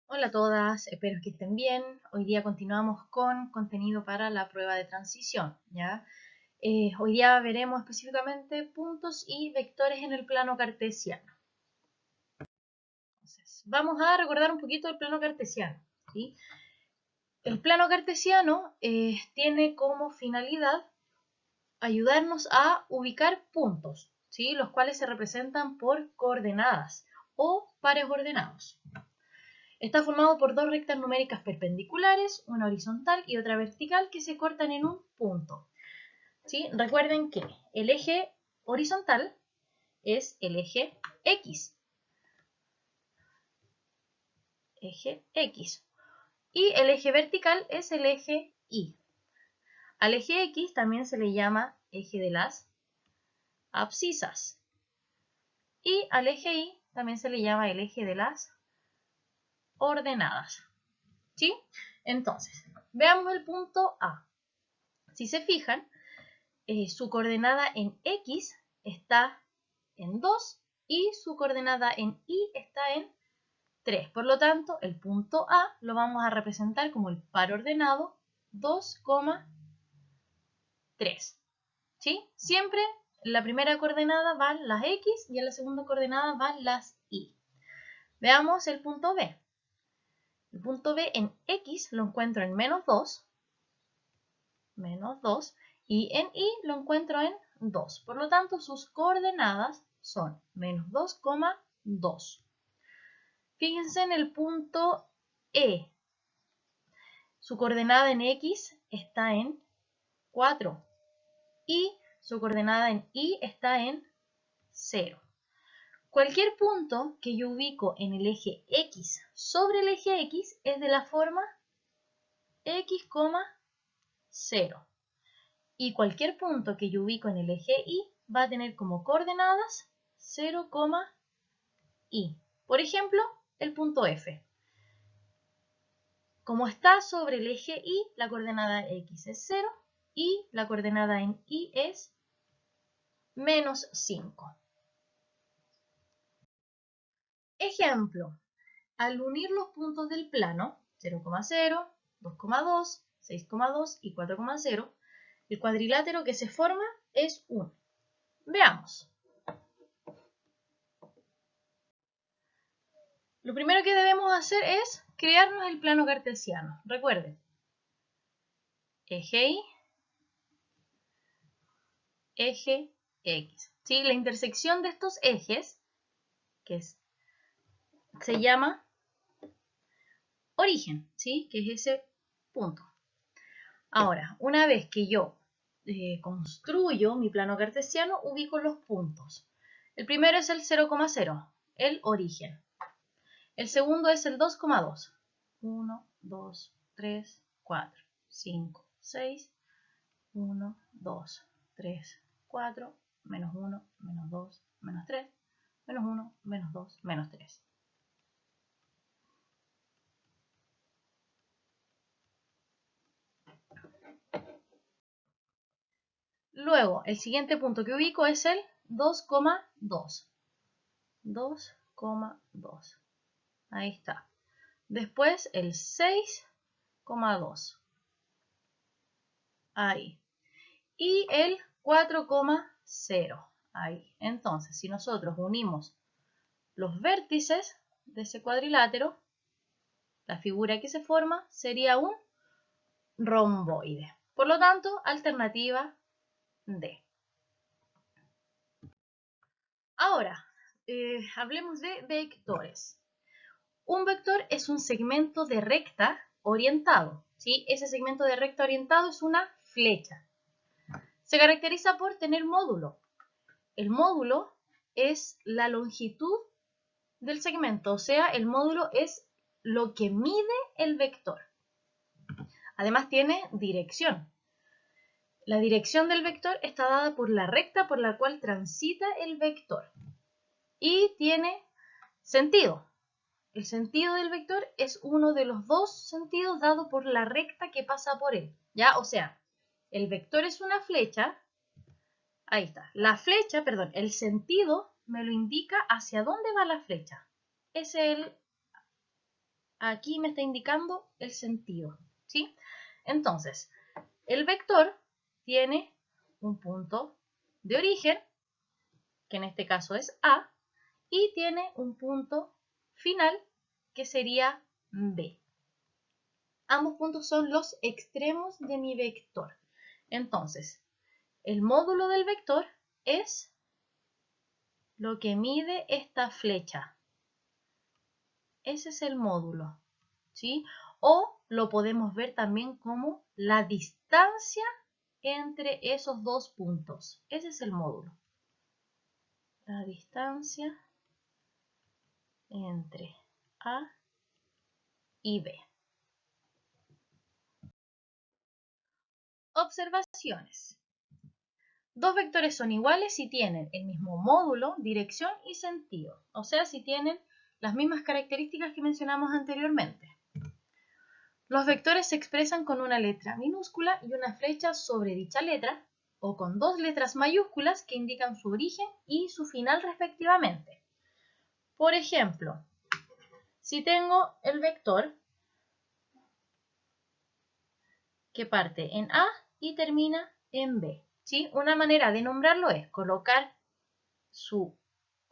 Hola a todas, espero que estén bien. Hoy día continuamos con contenido para la prueba de transición, ¿ya? Hoy día veremos específicamente puntos y vectores en el plano cartesiano. Entonces, vamos a recordar un poquito el plano cartesiano, ¿sí? El plano cartesiano tiene como finalidad ayudarnos a ubicar puntos, ¿sí? Los cuales se representan por coordenadas o pares ordenados. Está formado por dos rectas numéricas perpendiculares, una horizontal y otra vertical, que se cortan en un punto. ¿Sí? Recuerden que el eje horizontal es el eje X. Y el eje vertical es el eje Y. Al eje X también se le llama eje de las abscisas. Y al eje Y también se le llama el eje de las ordenadas. ¿Sí? Entonces, veamos el punto A. Si se fijan, su coordenada en X está en 2 y su coordenada en Y está en 3. Por lo tanto, el punto A lo vamos a representar como el par ordenado 2, 3. ¿Sí? Siempre en la primera coordenada van las X y en la segunda coordenada van las Y. Veamos el punto B. El punto B en X lo encuentro en menos 2, y en Y lo encuentro en 2. Por lo tanto, sus coordenadas son menos 2, 2. Fíjense en el punto E. Su coordenada en X está en 4 y su coordenada en Y está en 0. Cualquier punto que yo ubico en el eje X sobre el eje X es de la forma X, 0. Y cualquier punto que yo ubico en el eje Y va a tener como coordenadas 0, Y. Por ejemplo, el punto F. Como está sobre el eje Y, la coordenada X es 0 y la coordenada en Y es menos 5. Ejemplo, al unir los puntos del plano 0, 2,2, 6,2 y 4,0, el cuadrilátero que se forma es 1. Veamos. Lo primero que debemos hacer es crearnos el plano cartesiano. Recuerden, eje Y, eje X. ¿Sí? La intersección de estos ejes, se llama origen, ¿sí? Que es ese punto. Ahora, una vez que yo construyo mi plano cartesiano, ubico los puntos. El primero es el 0,0, el origen. El segundo es el 2,2. 1, 2, 3, 4, 5, 6. 1, 2, 3, 4, menos 1, menos 2, menos 3, menos 1, menos 2, menos 3. Luego, el siguiente punto que ubico es el 2,2. 2,2. Ahí está. Después el 6,2. Ahí. Y el 4,0. Ahí. Entonces, si nosotros unimos los vértices de ese cuadrilátero, la figura que se forma sería un romboide. Por lo tanto, alternativa D. Ahora, hablemos de vectores. Un vector es un segmento de recta orientado, ¿sí? Ese segmento de recta orientado es una flecha. Se caracteriza por tener módulo. El módulo es la longitud del segmento, o sea, el módulo es lo que mide el vector. Además tiene dirección. La dirección del vector está dada por la recta por la cual transita el vector. Y tiene sentido. El sentido del vector es uno de los dos sentidos dados por la recta que pasa por él. ¿Ya? O sea, el vector es una flecha. Ahí está. La flecha, perdón, el sentido me lo indica hacia dónde va la flecha. Es el aquí me está indicando el sentido, ¿sí? Entonces, el vector tiene un punto de origen, que en este caso es A, y tiene un punto final, que sería B. Ambos puntos son los extremos de mi vector. Entonces, el módulo del vector es lo que mide esta flecha. Ese es el módulo, ¿sí? O lo podemos ver también como la distancia entre esos dos puntos. Ese es el módulo. La distancia entre A y B. Observaciones. Dos vectores son iguales si tienen el mismo módulo, dirección y sentido. O sea, si tienen las mismas características que mencionamos anteriormente. Los vectores se expresan con una letra minúscula y una flecha sobre dicha letra, o con dos letras mayúsculas que indican su origen y su final respectivamente. Por ejemplo, si tengo el vector que parte en A y termina en B, ¿sí? Una manera de nombrarlo es colocar su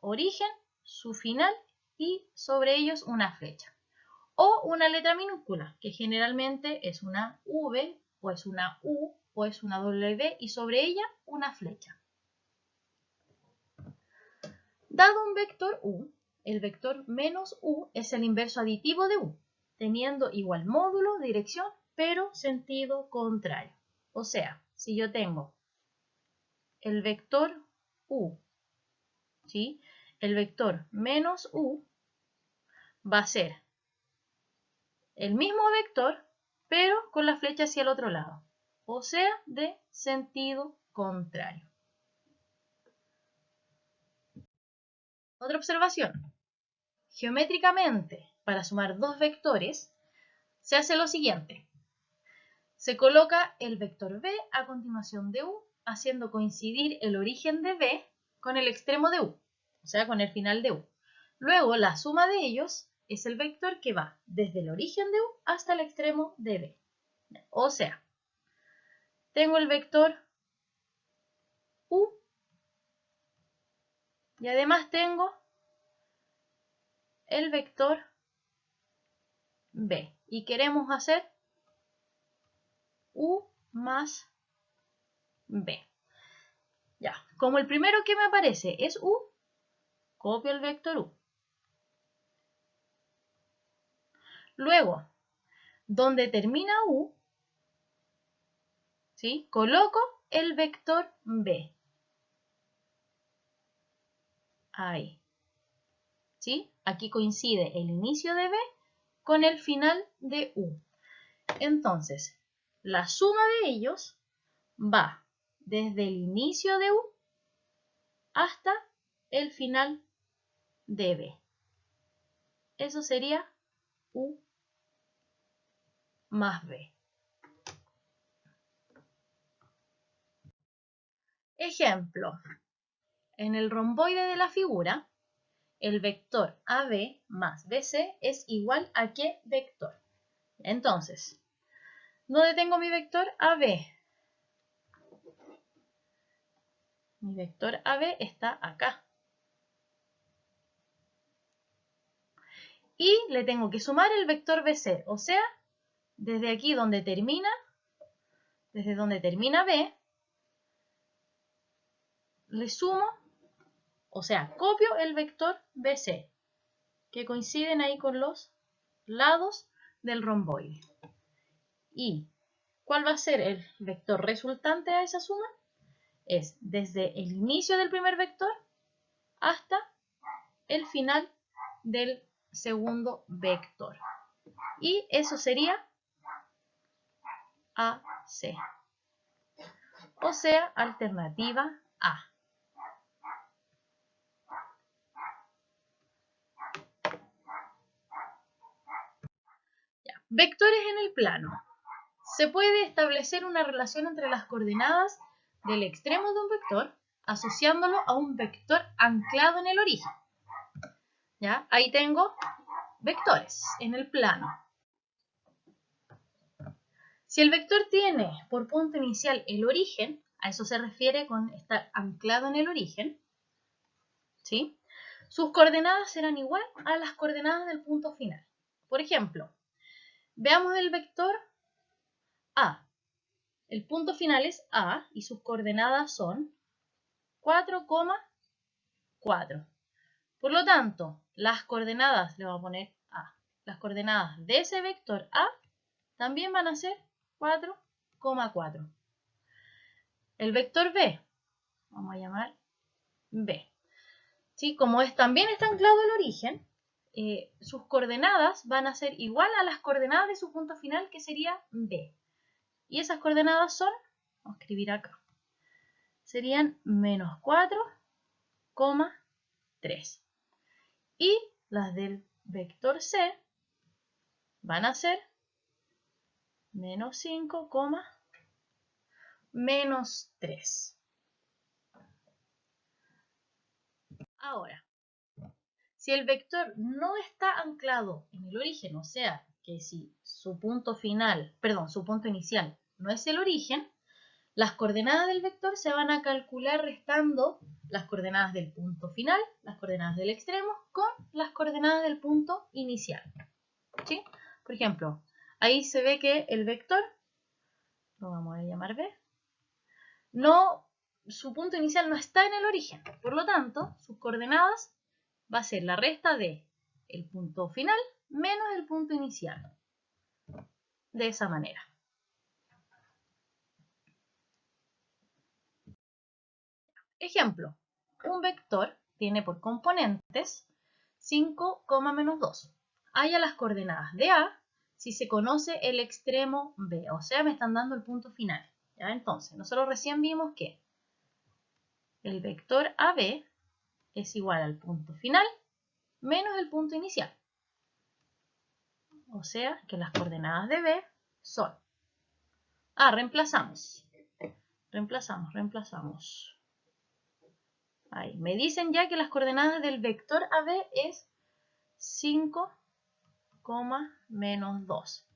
origen, su final y sobre ellos una flecha. O una letra minúscula, que generalmente es una V, o es una U, o es una W, y sobre ella una flecha. Dado un vector U, el vector menos U es el inverso aditivo de U, teniendo igual módulo, dirección, pero sentido contrario. O sea, si yo tengo el vector U, ¿sí? El vector menos U va a ser el mismo vector, pero con la flecha hacia el otro lado, o sea, de sentido contrario. Otra observación. Geométricamente, para sumar dos vectores, se hace lo siguiente. Se coloca el vector B a continuación de U, haciendo coincidir el origen de B con el extremo de U, o sea, con el final de U. Luego, la suma de ellos es el vector que va desde el origen de U hasta el extremo de B. O sea, tengo el vector U y además tengo el vector B. Y queremos hacer U más B. Ya, como el primero que me aparece es U, copio el vector U. Luego, donde termina U, ¿sí? Coloco el vector B. Ahí. ¿Sí? Aquí coincide el inicio de B con el final de U. Entonces, la suma de ellos va desde el inicio de U hasta el final de B. Eso sería U más B. Ejemplo. En el romboide de la figura, el vector AB más BC es igual a ¿qué vector? Entonces, ¿dónde tengo mi vector AB? Mi vector AB está acá. Y le tengo que sumar el vector BC, o sea, desde aquí donde termina, desde donde termina B, le sumo, o sea, copio el vector BC, que coinciden ahí con los lados del romboide. ¿Y cuál va a ser el vector resultante a esa suma? Es desde el inicio del primer vector hasta el final del segundo vector. Y eso sería AC. O sea, alternativa A. Ya. Vectores en el plano. Se puede establecer una relación entre las coordenadas del extremo de un vector asociándolo a un vector anclado en el origen. ¿Ya? Ahí tengo vectores en el plano. Si el vector tiene por punto inicial el origen, a eso se refiere con estar anclado en el origen, ¿sí? Sus coordenadas serán igual a las coordenadas del punto final. Por ejemplo, veamos el vector A. El punto final es A y sus coordenadas son 4,4. Por lo tanto, las coordenadas, le vamos a poner A, las coordenadas de ese vector A también van a ser 4,4. El vector B, vamos a llamar B. ¿Sí? Como también está anclado el origen, sus coordenadas van a ser igual a las coordenadas de su punto final, que sería B. Y esas coordenadas son, vamos a escribir acá, serían menos 4,3. Y las del vector C van a ser menos 5, menos 3. Ahora, si el vector no está anclado en el origen, o sea, que si su punto final, perdón, su punto inicial no es el origen, las coordenadas del vector se van a calcular restando las coordenadas del punto final, las coordenadas del extremo, con las coordenadas del punto inicial. ¿Sí? Por ejemplo, ahí se ve que el vector, lo vamos a llamar B, su punto inicial no está en el origen. Por lo tanto, sus coordenadas va a ser la resta de el punto final menos el punto inicial. De esa manera. Ejemplo, un vector tiene por componentes 5, menos 2. Halla las coordenadas de A si se conoce el extremo B, o sea, me están dando el punto final. ¿Ya? Entonces, nosotros recién vimos que el vector AB es igual al punto final menos el punto inicial. O sea, que las coordenadas de B son... reemplazamos. Reemplazamos. Ahí. Me dicen ya que las coordenadas del vector AB es 5, menos 2.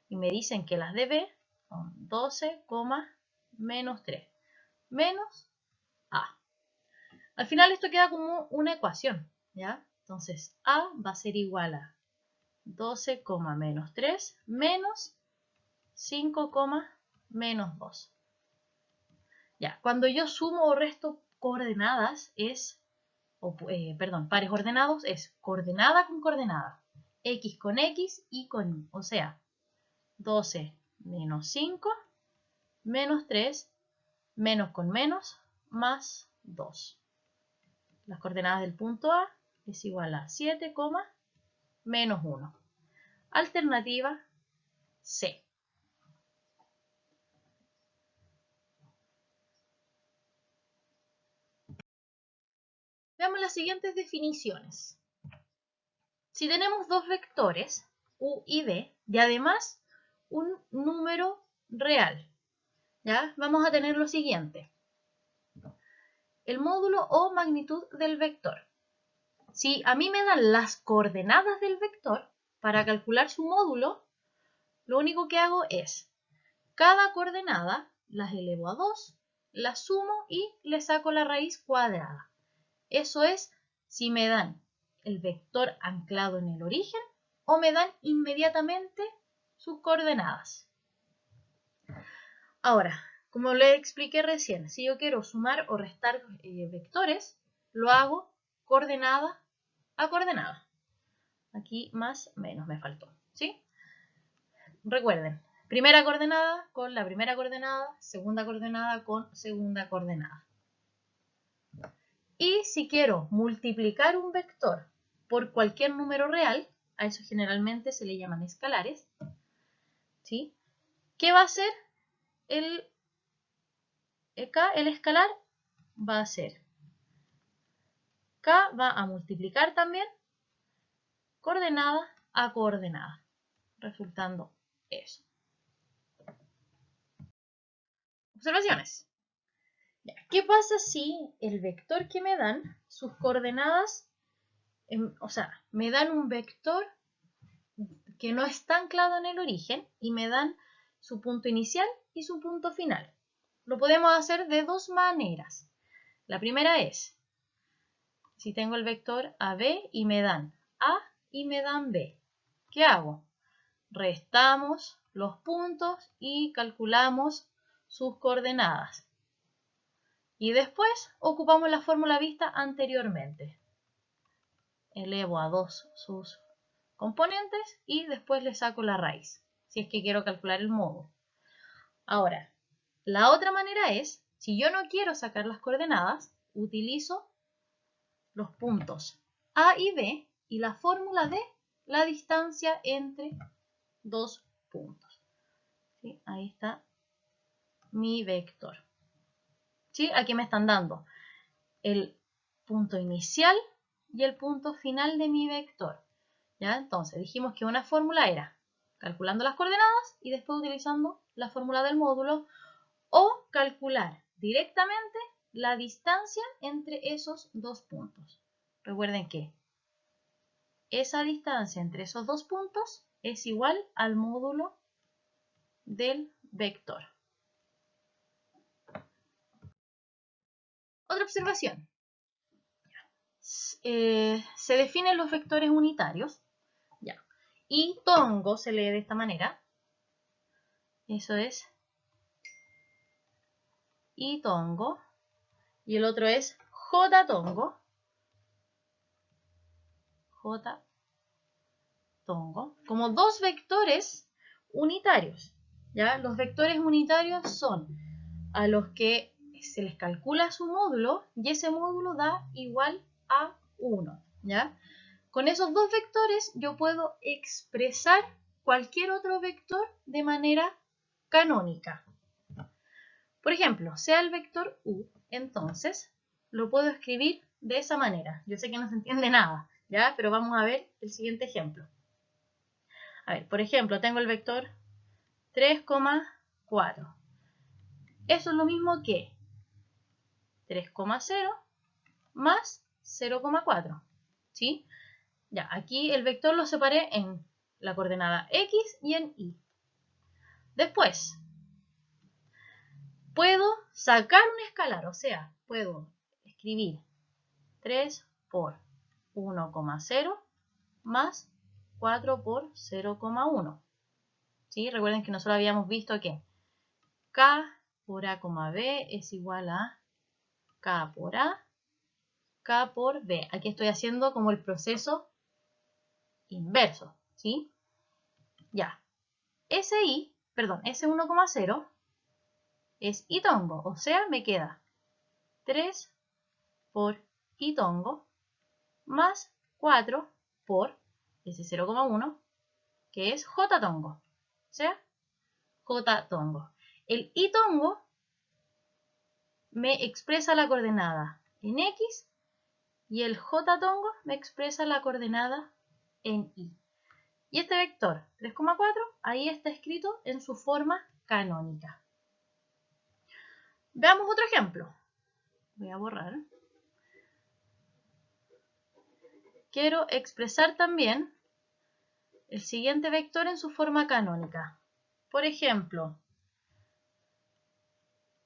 Y me dicen que las de B son 12, menos 3. Menos A. Al final esto queda como una ecuación, ¿ya? Entonces A va a ser igual a 12, menos 3 menos 5, menos 2. Ya, cuando yo sumo o resto coordenadas pares ordenados es coordenada con coordenada, x con x, y con y. O sea, 12 menos 5 menos 3 menos con menos más 2. Las coordenadas del punto A es igual a 7, menos 1. Alternativa C. Veamos las siguientes definiciones. Si tenemos dos vectores, U y V, y además un número real, ¿ya? Vamos a tener lo siguiente. El módulo o magnitud del vector. Si a mí me dan las coordenadas del vector, para calcular su módulo, lo único que hago es, cada coordenada las elevo a 2, las sumo y le saco la raíz cuadrada. Eso es si me dan el vector anclado en el origen o me dan inmediatamente sus coordenadas. Ahora, como le expliqué recién, si yo quiero sumar o restar vectores, lo hago coordenada a coordenada. Aquí más menos me faltó, ¿sí? Recuerden, primera coordenada con la primera coordenada, segunda coordenada con segunda coordenada. Y si quiero multiplicar un vector por cualquier número real, a eso generalmente se le llaman escalares, ¿sí? ¿Qué va a hacer el escalar? Va a ser K va a multiplicar también coordenada a coordenada, resultando eso. Observaciones. ¿Qué pasa si el vector que me dan, sus coordenadas, o sea, me dan un vector que no está anclado en el origen y me dan su punto inicial y su punto final. Lo podemos hacer de dos maneras. La primera es, si tengo el vector AB y me dan A y me dan B, ¿qué hago? Restamos los puntos y calculamos sus coordenadas. Y después ocupamos la fórmula vista anteriormente. Elevo a 2 sus componentes y después le saco la raíz, si es que quiero calcular el módulo. Ahora, la otra manera es, si yo no quiero sacar las coordenadas, utilizo los puntos A y B y la fórmula de la distancia entre dos puntos. ¿Sí? Ahí está mi vector. ¿Sí? Aquí me están dando el punto inicial y el punto final de mi vector. ¿Ya? Entonces dijimos que una fórmula era calculando las coordenadas y después utilizando la fórmula del módulo o calcular directamente la distancia entre esos dos puntos. Recuerden que esa distancia entre esos dos puntos es igual al módulo del vector. Otra observación. Se definen los vectores unitarios. Ya. Y tongo se lee de esta manera. Eso es y tongo. Y el otro es j tongo. J tongo. Como dos vectores unitarios. ¿Ya? Los vectores unitarios son a los que se les calcula su módulo y ese módulo da igual a 1. ¿Ya? Con esos dos vectores yo puedo expresar cualquier otro vector de manera canónica. Por ejemplo, sea el vector u, entonces lo puedo escribir de esa manera. Yo sé que no se entiende nada, ¿ya? Pero vamos a ver el siguiente ejemplo. A ver, por ejemplo, tengo el vector 3,4. Eso es lo mismo que 3,0 más 0,4. ¿Sí? Ya, aquí el vector lo separé en la coordenada x y en y. Después, puedo sacar un escalar, o sea, puedo escribir 3 por 1,0 más 4 por 0,1. ¿Sí? Recuerden que nosotros habíamos visto que k por a, b es igual a k por a, k por b. Aquí estoy haciendo como el proceso inverso, ¿sí? Ya. Ese 1,0 es y tongo, o sea, me queda 3 por y tongo más 4 por ese 0,1, que es j tongo, o sea, j tongo. El y tongo me expresa la coordenada en x y el j tongo me expresa la coordenada en y. Y este vector 3,4 ahí está escrito en su forma canónica. Veamos otro ejemplo. Voy a borrar. Quiero expresar también el siguiente vector en su forma canónica. Por ejemplo,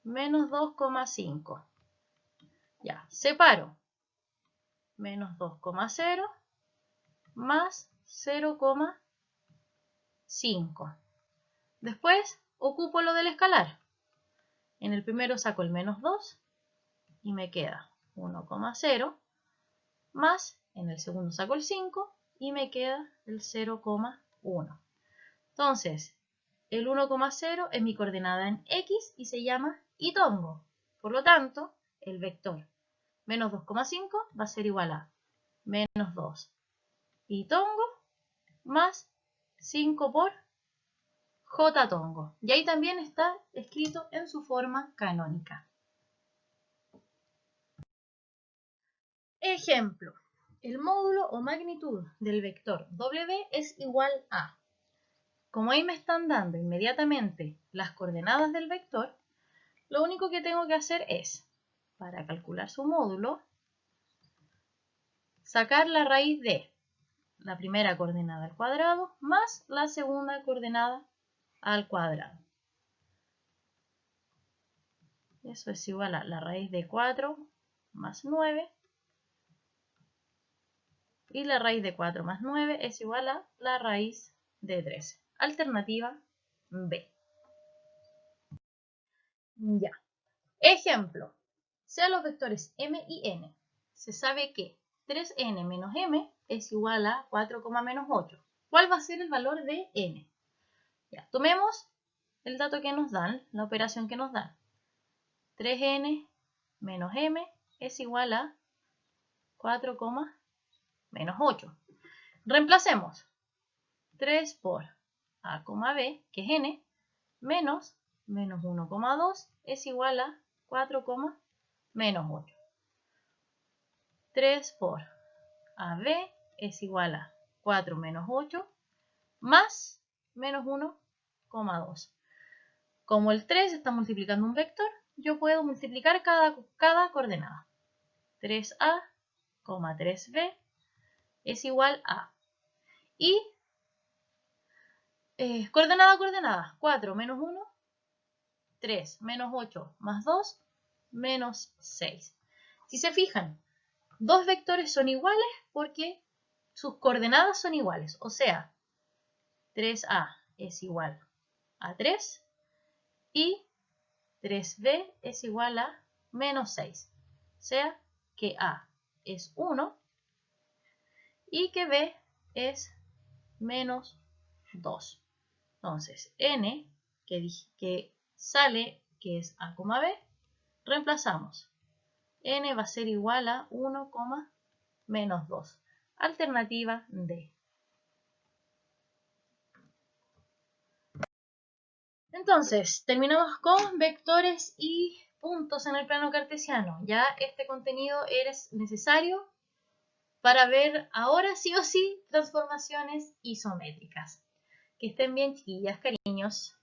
menos 2,5. Ya, separo. Menos 2,0 más 0,5. Después ocupo lo del escalar. En el primero saco el menos 2 y me queda 1,0 más, en el segundo saco el 5 y me queda el 0,1. Entonces, el 1,0 es mi coordenada en x y se llama y tongo. Por lo tanto, el vector menos 2,5 va a ser igual a menos 2 y tongo más 5 por j tongo. Y ahí también está escrito en su forma canónica. Ejemplo. El módulo o magnitud del vector w es igual a. Como ahí me están dando inmediatamente las coordenadas del vector, lo único que tengo que hacer es, para calcular su módulo, sacar la raíz de la primera coordenada al cuadrado más la segunda coordenada al cuadrado. Eso es igual a la raíz de 4 más 9. Y la raíz de 4 más 9 es igual a la raíz de 13. Alternativa B. Ya. Ejemplo. Sean los vectores m y n. Se sabe que 3n menos m es igual a 4, menos 8. ¿Cuál va a ser el valor de n? Ya, tomemos el dato que nos dan, la operación que nos dan. 3n menos m es igual a 4, menos 8. Reemplacemos 3 por a, b, que es n, menos 1,2 es igual a 4, menos 8. 3 por AB es igual a 4 menos 8 más menos 1,2. Como el 3 está multiplicando un vector, yo puedo multiplicar cada coordenada. 3A, 3B es igual a. Y coordenada a coordenada, 4 menos 1, 3 menos 8 más 2, menos 6. Si se fijan, dos vectores son iguales porque sus coordenadas son iguales. O sea, 3A es igual a 3 y 3B es igual a menos 6. O sea, que A es 1 y que B es menos 2. Entonces, n, que sale, que es a, b, reemplazamos. N va a ser igual a 1, menos 2. Alternativa D. Entonces, terminamos con vectores y puntos en el plano cartesiano. Ya este contenido es necesario para ver ahora sí o sí transformaciones isométricas. Que estén bien, chiquillas, cariños.